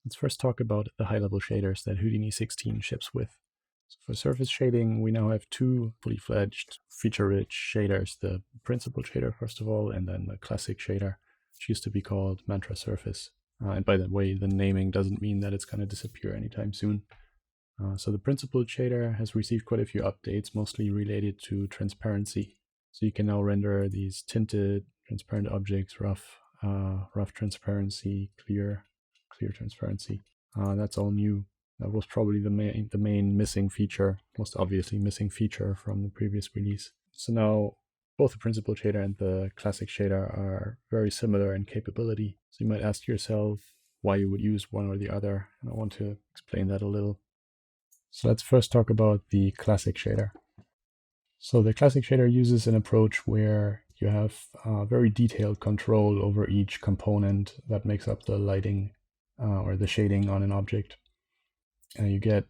Let's first talk about the high-level shaders that Houdini 16 ships with. So for surface shading, we now have two fully fledged, feature-rich shaders, the principal shader first of all, and then the classic shader, which used to be called Mantra Surface. And by the way, the naming doesn't mean that it's going to disappear anytime soon. So the principal shader has received quite a few updates, mostly related to transparency. So you can now render these tinted, transparent objects, rough transparency, clear transparency. That's all new. That was probably the main missing feature, most obviously missing feature from the previous release. So now both the principal shader and the classic shader are very similar in capability. So you might ask yourself why you would use one or the other, and I want to explain that a little. So let's first talk about the classic shader. So the classic shader uses an approach where you have very detailed control over each component that makes up the lighting or the shading on an object. You get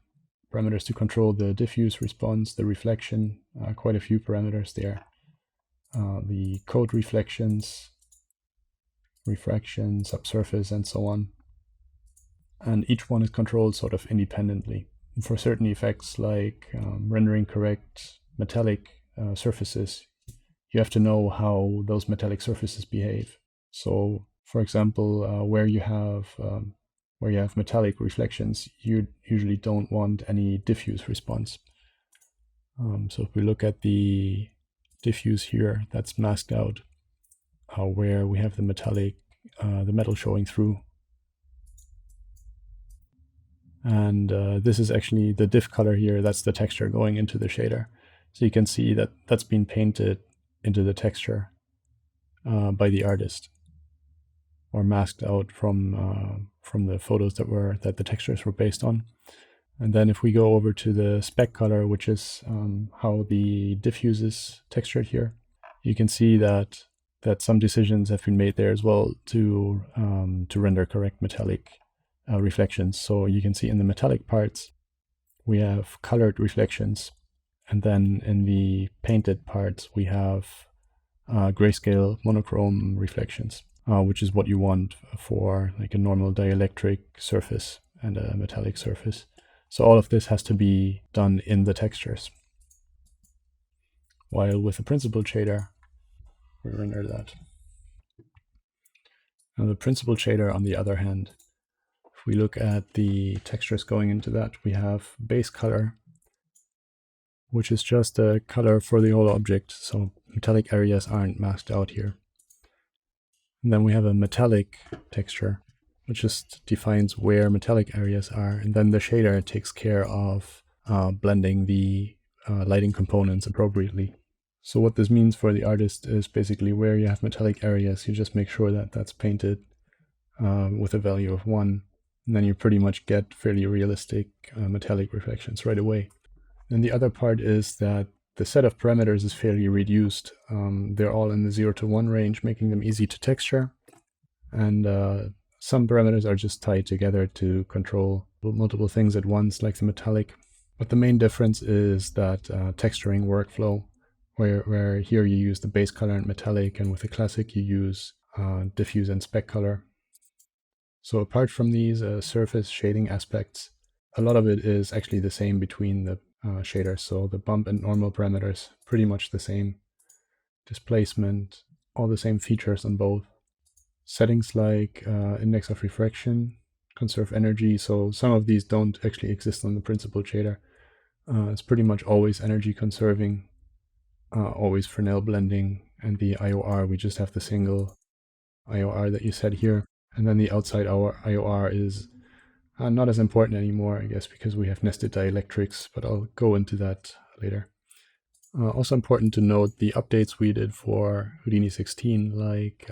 parameters to control the diffuse response, the reflection, quite a few parameters there. The code reflections, refraction, subsurface, and so on. And each one is controlled sort of independently. And for certain effects like rendering correct metallic surfaces, you have to know how those metallic surfaces behave. So for example, where you have metallic reflections, you usually don't want any diffuse response. So if we look at the diffuse here, that's masked out where we have the metal showing through. And this is actually the diff color here. That's the texture going into the shader. So you can see that that's been painted into the texture by the artist, or masked out from the photos that the textures were based on. And then if we go over to the spec color, which is how the diffuse is textured here, you can see that some decisions have been made there as well to render correct metallic reflections. So you can see in the metallic parts, we have colored reflections. And then in the painted parts, we have grayscale monochrome reflections, which is what you want for like a normal dielectric surface and a metallic surface. So all of this has to be done in the textures. While with the principal shader, we render that. Now the principal shader, on the other hand, if we look at the textures going into that, we have base color, which is just a color for the whole object. So metallic areas aren't masked out here. And then we have a metallic texture, which just defines where metallic areas are. And then the shader takes care of blending the lighting components appropriately. So what this means for the artist is basically where you have metallic areas, you just make sure that that's painted with a value of 1. And then you pretty much get fairly realistic metallic reflections right away. And the other part is that the set of parameters is fairly reduced. They're all in the 0 to 1 range, making them easy to texture. And some parameters are just tied together to control multiple things at once, like the metallic. But the main difference is that texturing workflow, where here you use the base color and metallic, and with the classic you use diffuse and spec color. So apart from these surface shading aspects, a lot of it is actually the same between the shaders. So the bump and normal parameters, pretty much the same. Displacement, all the same features on both. Settings like index of refraction, conserve energy. So some of these don't actually exist on the principal shader. It's pretty much always energy conserving, always Fresnel blending, and the IOR, we just have the single IOR that you set here. And then the outside IOR is not as important anymore, I guess, because we have nested dielectrics, but I'll go into that later. Also important to note the updates we did for Houdini 16, like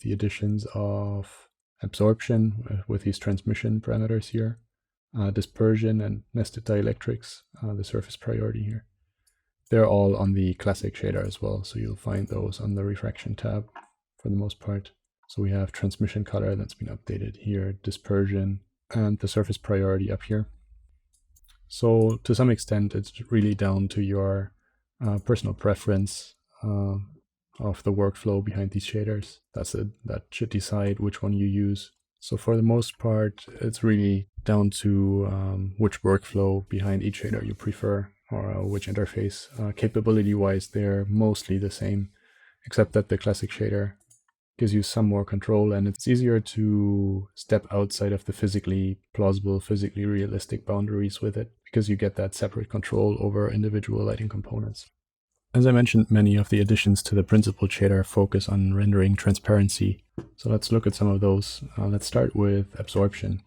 the additions of absorption with these transmission parameters here, dispersion and nested dielectrics, the surface priority here. They're all on the classic shader as well, so you'll find those on the refraction tab for the most part. So we have transmission color that's been updated here, dispersion, and the surface priority up here. So to some extent, it's really down to your personal preference of the workflow behind these shaders. That should decide which one you use. So for the most part, it's really down to which workflow behind each shader you prefer, or which interface. Capability-wise, they're mostly the same, except that the classic shader gives you some more control, and it's easier to step outside of the physically plausible, physically realistic boundaries with it, because you get that separate control over individual lighting components. As I mentioned, many of the additions to the principled shader focus on rendering transparency. So let's look at some of those. Let's start with absorption.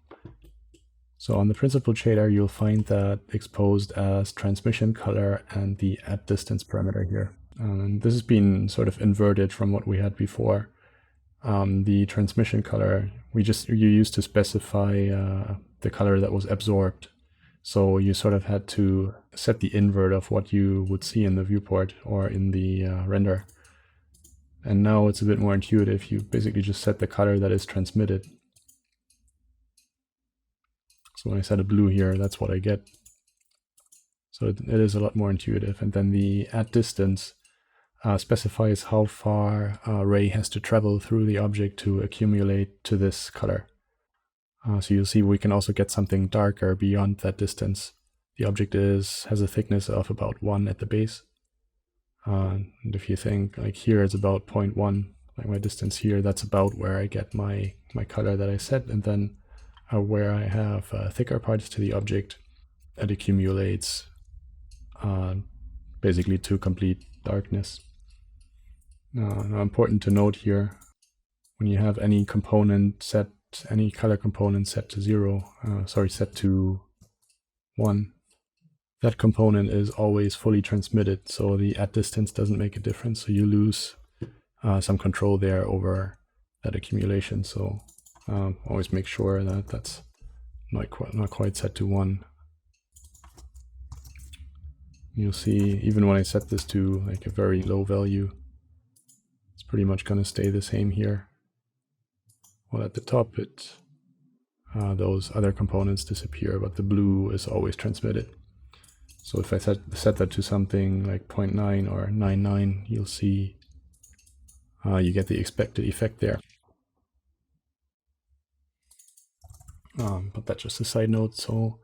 So on the principled shader, you'll find that exposed as transmission color and the at distance parameter here. And this has been sort of inverted from what we had before. The transmission color, you used to specify the color that was absorbed. So you sort of had to set the invert of what you would see in the viewport or in the render. And now it's a bit more intuitive. You basically just set the color that is transmitted. So when I set a blue here, that's what I get. So it is a lot more intuitive. And then the at distance specifies how far a ray has to travel through the object to accumulate to this color. So you'll see we can also get something darker beyond that distance. The object has a thickness of about 1 at the base. And if you think like here it's about 0.1, like my distance here, that's about where I get my color that I set. And then where I have thicker parts to the object, it accumulates basically to complete darkness. Now important to note here, when you have any component set, any color component set to set to 1, that component is always fully transmitted, so the at distance doesn't make a difference, so you lose some control there over that accumulation. So always make sure that that's not quite set to 1. You'll see even when I set this to like a very low value, it's pretty much going to stay the same here. Well, at the top, those other components disappear, but the blue is always transmitted. So if I set that to something like 0.9 or 0.99, you'll see you get the expected effect there. But that's just a side note. So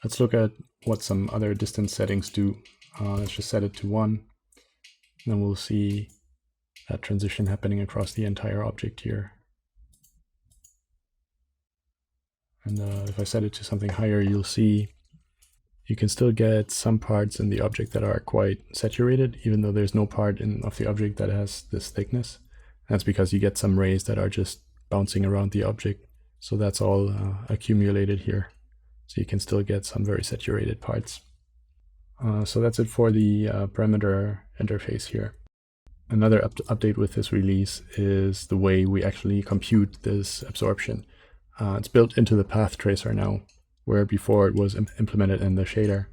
let's look at what some other distance settings do. Let's just set it to 1. And then we'll see that transition happening across the entire object here. And if I set it to something higher, you'll see you can still get some parts in the object that are quite saturated, even though there's no part of the object that has this thickness. That's because you get some rays that are just bouncing around the object. So that's all accumulated here. So you can still get some very saturated parts. So that's it for the parameter interface here. Another update with this release is the way we actually compute this absorption. It's built into the path tracer now, where before it was implemented in the shader.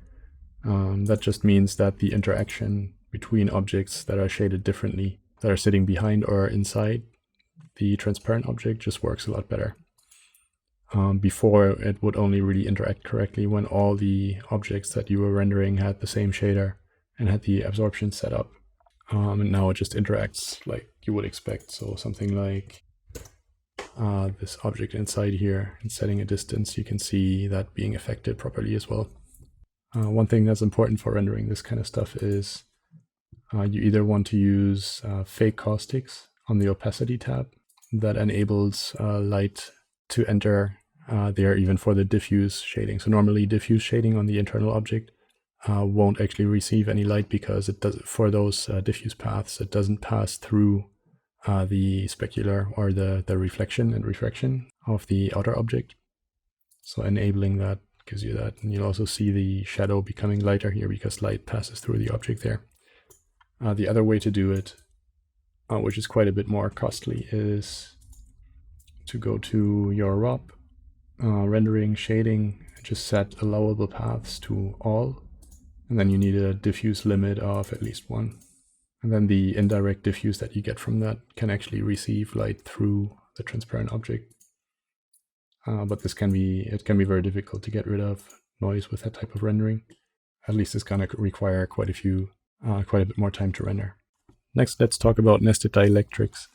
That just means that the interaction between objects that are shaded differently, that are sitting behind or inside the transparent object, just works a lot better. Before, it would only really interact correctly when all the objects that you were rendering had the same shader and had the absorption set up. And now it just interacts like you would expect. So something like this object inside here, and setting a distance, you can see that being affected properly as well. One thing that's important for rendering this kind of stuff is you either want to use fake caustics on the opacity tab that enables light to enter there even for the diffuse shading. So normally diffuse shading on the internal object won't actually receive any light because it does, for those diffuse paths, it doesn't pass through the specular or the reflection and refraction of the outer object. So enabling that gives you that. And you'll also see the shadow becoming lighter here because light passes through the object there. The other way to do it, which is quite a bit more costly, is to go to your ROP, rendering, shading, just set allowable paths to all. And then you need a diffuse limit of at least 1. And then the indirect diffuse that you get from that can actually receive light through the transparent object. But it can be very difficult to get rid of noise with that type of rendering. At least it's going to require quite a bit more time to render. Next, let's talk about nested dielectrics.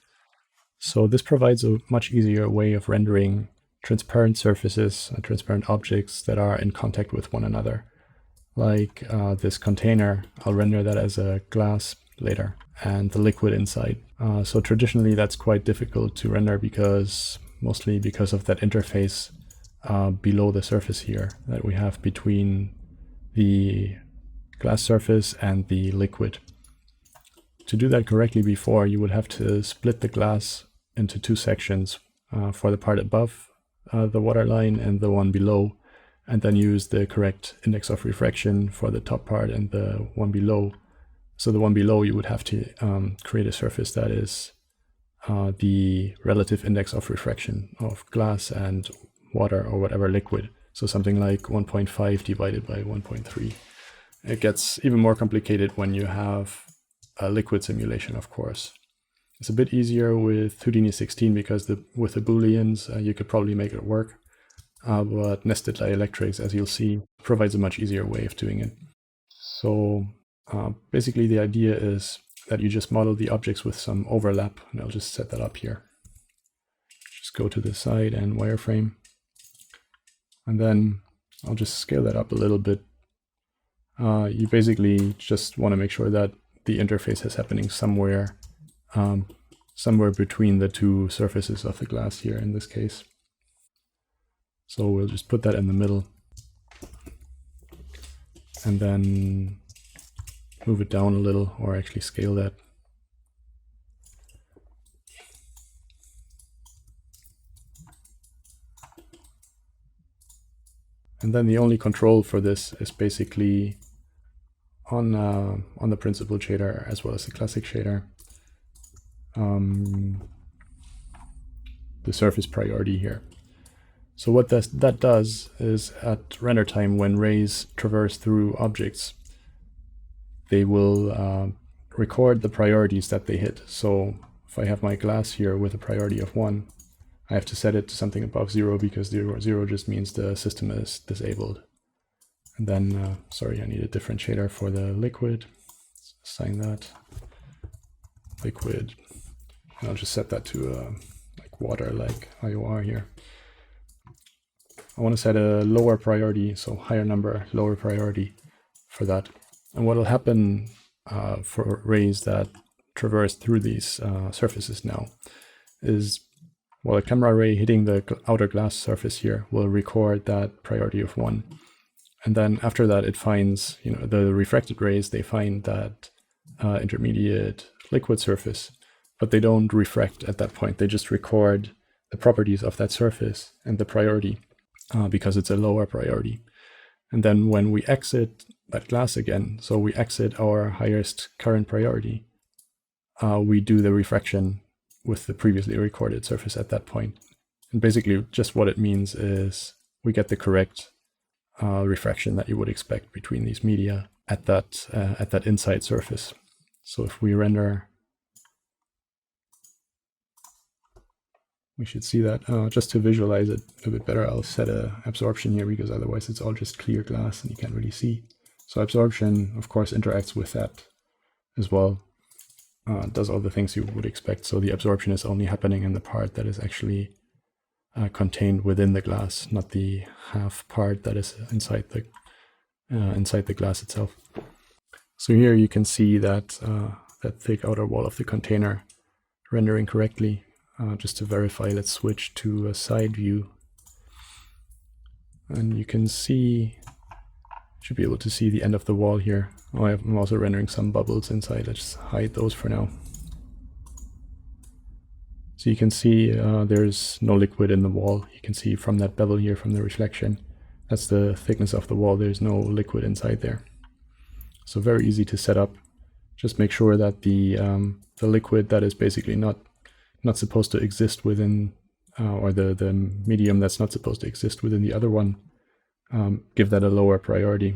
So this provides a much easier way of rendering transparent surfaces and transparent objects that are in contact with one another. Like this container, I'll render that as a glass later, and the liquid inside. So traditionally that's quite difficult to render mostly because of that interface below the surface here that we have between the glass surface and the liquid. To do that correctly before, you would have to split the glass into two sections for the part above the waterline and the one below, and then use the correct index of refraction for the top part and the one below. So the one below, you would have to create a surface that is the relative index of refraction of glass and water or whatever liquid. So something like 1.5 divided by 1.3. It gets even more complicated when you have a liquid simulation, of course. It's a bit easier with Houdini 16 because with the booleans you could probably make it work. But nested dielectrics, as you'll see, provides a much easier way of doing it. So basically the idea is that you just model the objects with some overlap, and I'll just set that up here. Just go to the side and wireframe, and then I'll just scale that up a little bit. You basically just want to make sure that the interface is happening somewhere between the two surfaces of the glass here in this case. So we'll just put that in the middle and then move it down a little, or actually scale that. And then the only control for this is basically on the principal shader as well as the classic shader. The surface priority here. So what that does is at render time, when rays traverse through objects, they will record the priorities that they hit. So if I have my glass here with a priority of 1, I have to set it to something above 0 because 0 just means the system is disabled. And then, sorry, I need a different shader for the liquid. Let's assign that liquid. And I'll just set that to like water, like IOR here. I want to set a lower priority, so higher number, lower priority for that. And what will happen for rays that traverse through these surfaces now is, well, a camera ray hitting the outer glass surface here will record that priority of 1. And then after that, it finds, the refracted rays, they find that intermediate liquid surface, but they don't refract at that point. They just record the properties of that surface and the priority because it's a lower priority. And then when we exit that glass again, so we exit our highest current priority, we do the refraction with the previously recorded surface at that point. And basically just what it means is we get the correct refraction that you would expect between these media at that inside surface. So if we render, we should see that. Just to visualize it a bit better, I'll set a absorption here because otherwise it's all just clear glass and you can't really see. So absorption, of course, interacts with that as well. Does all the things you would expect. So the absorption is only happening in the part that is actually contained within the glass, not the half part that is inside the glass itself. So here you can see that that thick outer wall of the container rendering correctly. Just to verify, let's switch to a side view, and you can see, should be able to see the end of the wall here. Oh, I'm also rendering some bubbles inside. Let's just hide those for now. So you can see there's no liquid in the wall. You can see from that bevel here, from the reflection, that's the thickness of the wall. There's no liquid inside there. So very easy to set up. Just make sure that the liquid that is basically not supposed to exist within, or the medium that's not supposed to exist within the other one, give that a lower priority.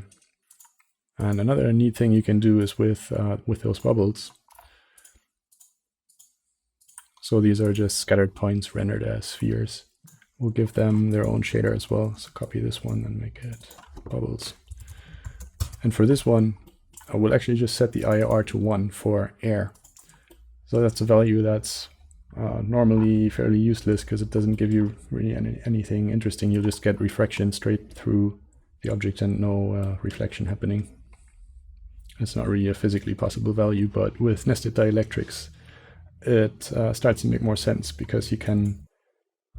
And another neat thing you can do is with those bubbles. So these are just scattered points rendered as spheres. We'll give them their own shader as well. So copy this one and make it bubbles. And for this one, we'll actually just set the IR to 1 for air. So that's a value that's normally fairly useless because it doesn't give you really anything interesting. You'll just get refraction straight through the object and no reflection happening. It's not really a physically possible value, but with nested dielectrics, it starts to make more sense because you can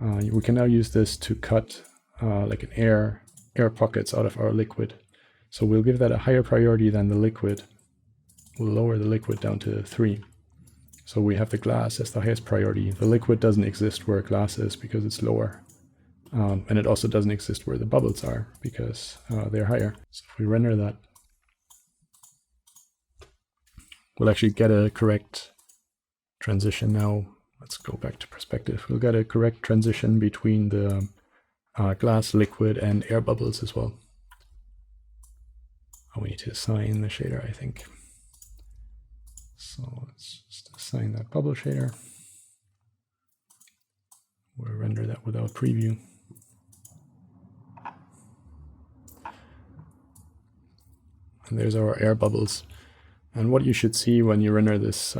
we can now use this to cut like an air pockets out of our liquid. So we'll give that a higher priority than the liquid. We'll lower the liquid down to 3. So we have the glass as the highest priority. The liquid doesn't exist where glass is because it's lower. And it also doesn't exist where the bubbles are because they're higher. So if we render that, we'll actually get a correct transition now. Let's go back to perspective. We'll get a correct transition between the glass, liquid, and air bubbles as well. Oh, we need to assign the shader, I think. So let's just assign that bubble shader. We'll render that without preview. And there's our air bubbles. And what you should see when you render this,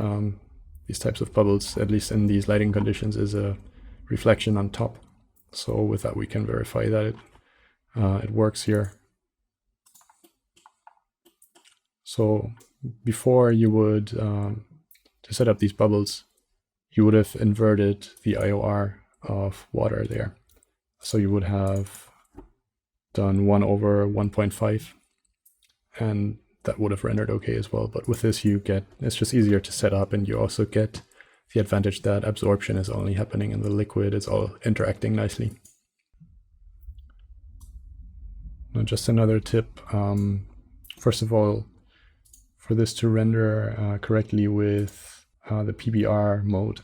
these types of bubbles, at least in these lighting conditions, is a reflection on top. So with that, we can verify that it works here. So before you would, to set up these bubbles, you would have inverted the IOR of water there. So you would have done 1 over 1.5, and that would have rendered okay as well. But with this, you get, it's just easier to set up, and you also get the advantage that absorption is only happening in the liquid. It's all interacting nicely. Now, just another tip. First of all, for this to render correctly with the PBR mode,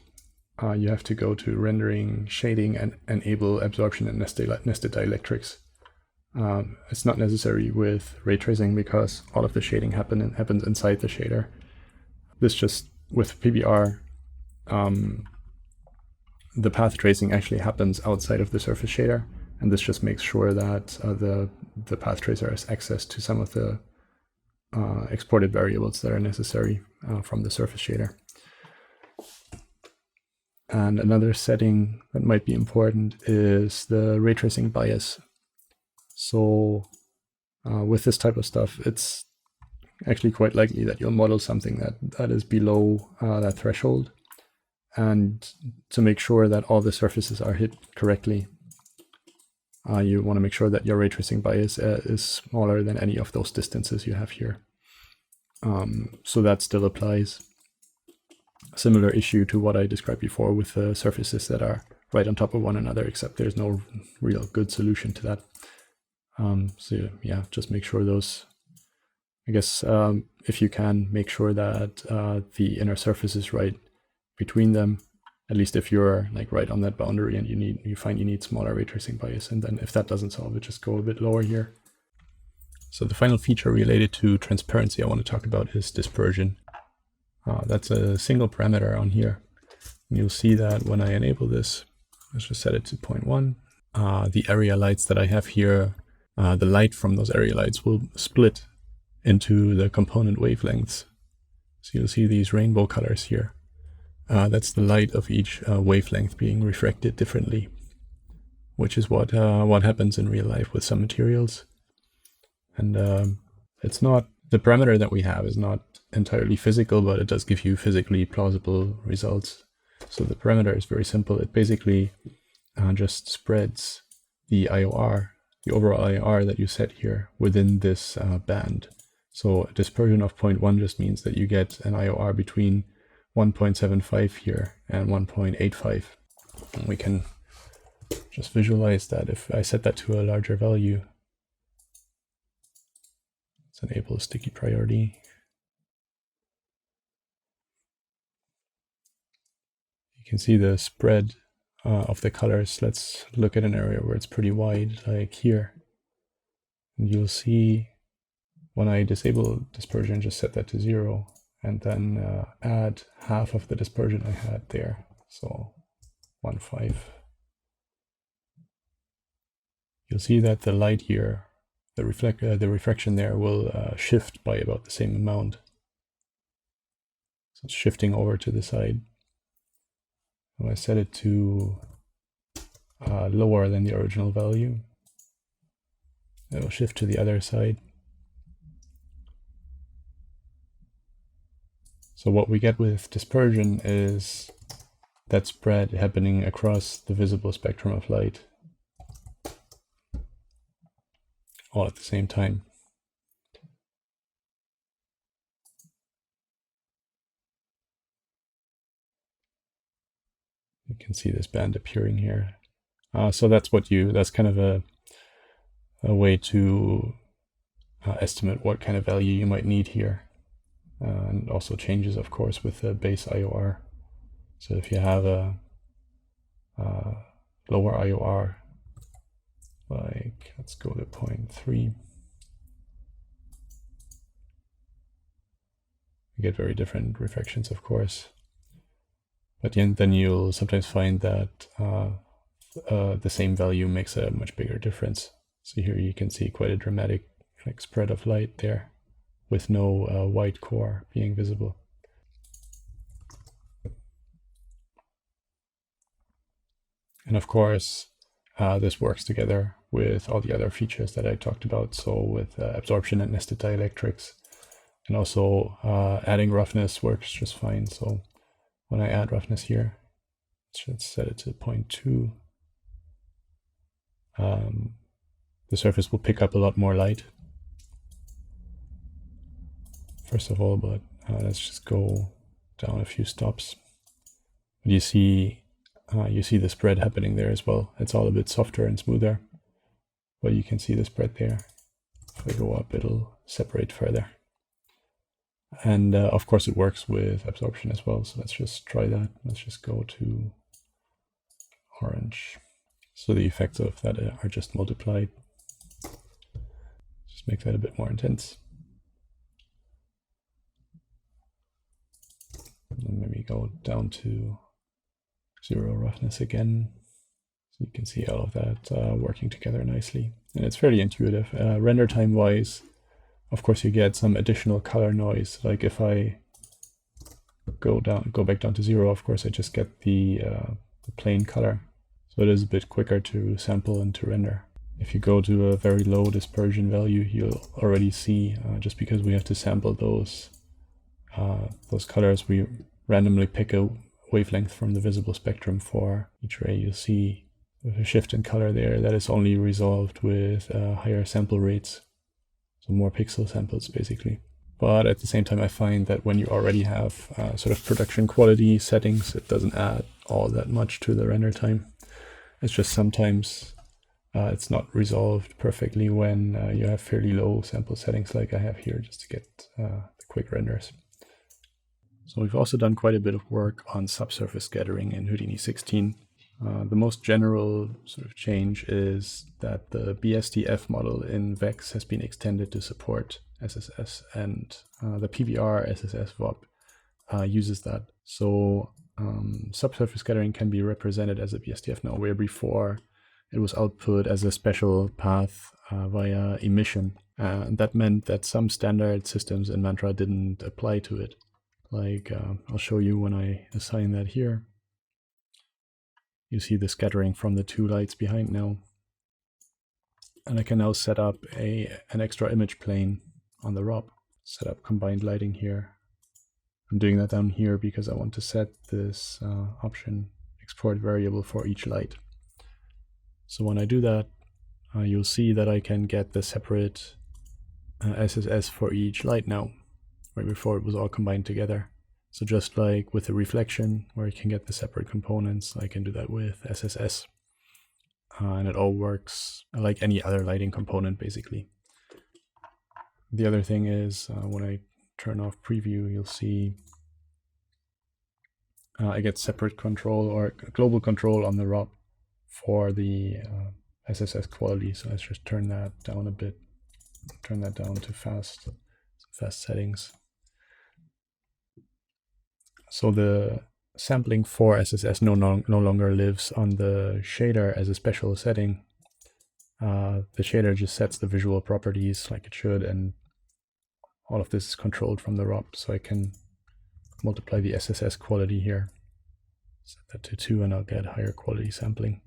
you have to go to rendering, shading, and enable absorption and nested dielectrics. It's not necessary with ray tracing because all of the shading happens inside the shader. This just, with PBR, the path tracing actually happens outside of the surface shader, and this just makes sure that the path tracer has access to some of the exported variables that are necessary from the surface shader. And another setting that might be important is the ray tracing bias. So with this type of stuff, it's actually quite likely that you'll model something that is below that threshold. And to make sure that all the surfaces are hit correctly, you want to make sure that your ray tracing bias is smaller than any of those distances you have here. So that still applies. A similar issue to what I described before with the surfaces that are right on top of one another, except there's no real good solution to that. So yeah, just make sure those, I guess, if you can, make sure that the inner surface is right between them, at least if you're like right on that boundary and you find you need smaller ray tracing bias. And then if that doesn't solve it, just go a bit lower here. So the final feature related to transparency I want to talk about is dispersion. That's a single parameter on here. And you'll see that when I enable this, let's just set it to 0.1. The area lights that I have here, the light from those area lights will split into the component wavelengths. So you'll see these rainbow colors here. That's the light of each wavelength being refracted differently, which is what happens in real life with some materials. And it's not, the parameter that we have is not entirely physical, but it does give you physically plausible results. So the parameter is very simple. It basically just spreads the IOR, the overall IOR that you set here within this band. So a dispersion of 0.1 just means that you get an IOR between 1.75 here and 1.85. And we can just visualize that if I set that to a larger value. Let's enable sticky priority. You can see the spread of the colors. Let's look at an area where it's pretty wide, like here. And you'll see when I disable dispersion, just set that to 0, and then add half of the dispersion I had there. So 1.5. You'll see that the light here, the refraction there will shift by about the same amount. So it's shifting over to the side. So I set it to lower than the original value. It will shift to the other side. So what we get with dispersion is that spread happening across the visible spectrum of light all at the same time. You can see this band appearing here. So that's kind of a way to estimate what kind of value you might need here. And also changes, of course, with the base IOR. So if you have a lower IOR, like let's go to 0.3, you get very different refractions, of course. But then you'll sometimes find that the same value makes a much bigger difference. So here you can see quite a dramatic spread of light there with no white core being visible. And of course, this works together with all the other features that I talked about. So with absorption and nested dielectrics, and also adding roughness works just fine. So when I add roughness here, let's set it to 0.2. The surface will pick up a lot more light, first of all, but let's just go down a few stops. You see the spread happening there as well. It's all a bit softer and smoother, but you can see the spread there. If I go up, it'll separate further. And of course it works with absorption as well. So let's just try that. Let's just go to orange. So the effects of that are just multiplied. Just make that a bit more intense. And then maybe go down to 0 roughness again. So you can see all of that working together nicely. And it's fairly intuitive. Render time wise, of course you get some additional color noise. Like if I go back down to 0, of course I just get the plain color. So it is a bit quicker to sample and to render. If you go to a very low dispersion value, you'll already see, just because we have to sample those colors, we randomly pick a wavelength from the visible spectrum for each ray. You'll see a shift in color there that is only resolved with higher sample rates. So more pixel samples, basically. But at the same time, I find that when you already have sort of production quality settings, it doesn't add all that much to the render time. It's just sometimes it's not resolved perfectly when you have fairly low sample settings like I have here, just to get the quick renders. So we've also done quite a bit of work on subsurface scattering in Houdini 16. The most general sort of change is that the BSDF model in VEX has been extended to support SSS, and the PVR SSS VOP uses that. So subsurface scattering can be represented as a BSDF now, where before it was output as a special path via emission. And that meant that some standard systems in Mantra didn't apply to it. Like I'll show you when I assign that here. You see the scattering from the 2 lights behind now. And I can now set up an extra image plane on the ROP. Set up combined lighting here. I'm doing that down here because I want to set this option export variable for each light. So when I do that, you'll see that I can get the separate SSS for each light now, where before it was all combined together. So just like with the reflection, where you can get the separate components, I can do that with SSS. And it all works like any other lighting component, basically. The other thing is, when I turn off preview, you'll see I get separate control or global control on the ROP for the SSS quality. So let's just turn that down a bit, turn that down to fast settings. So the sampling for SSS no longer lives on the shader as a special setting. The shader just sets the visual properties like it should, and all of this is controlled from the ROP. So I can multiply the SSS quality here. Set that to 2 and I'll get higher quality sampling.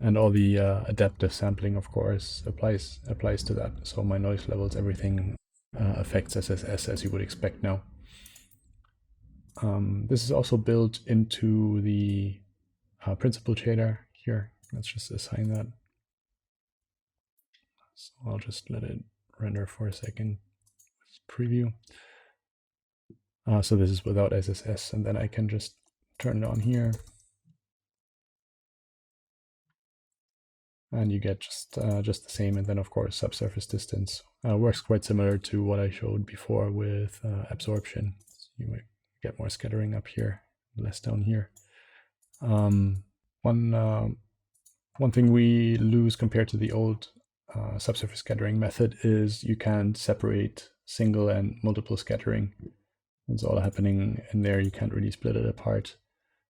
And all the adaptive sampling, of course, applies to that. So my noise levels, everything affects SSS as you would expect now. This is also built into the principal shader here. Let's just assign that. So I'll just let it render for a second. Let's preview. So this is without SSS, and then I can just turn it on here. And you get just the same. And then of course subsurface distance works quite similar to what I showed before with absorption. So you might get more scattering up here, less down here. One thing we lose compared to the old subsurface scattering method is you can't separate single and multiple scattering. It's all happening in there. You can't really split it apart.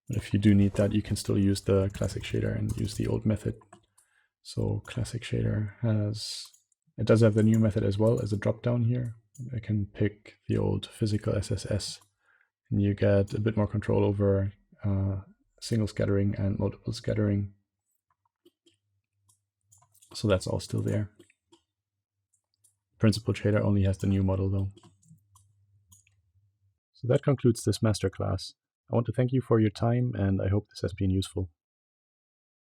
But if you do need that, you can still use the classic shader and use the old method. So classic shader it does have the new method as well as a drop down here. I can pick the old physical SSS and you get a bit more control over single scattering and multiple scattering. So that's all still there. Principal shader only has the new model though. So that concludes this masterclass. I want to thank you for your time and I hope this has been useful.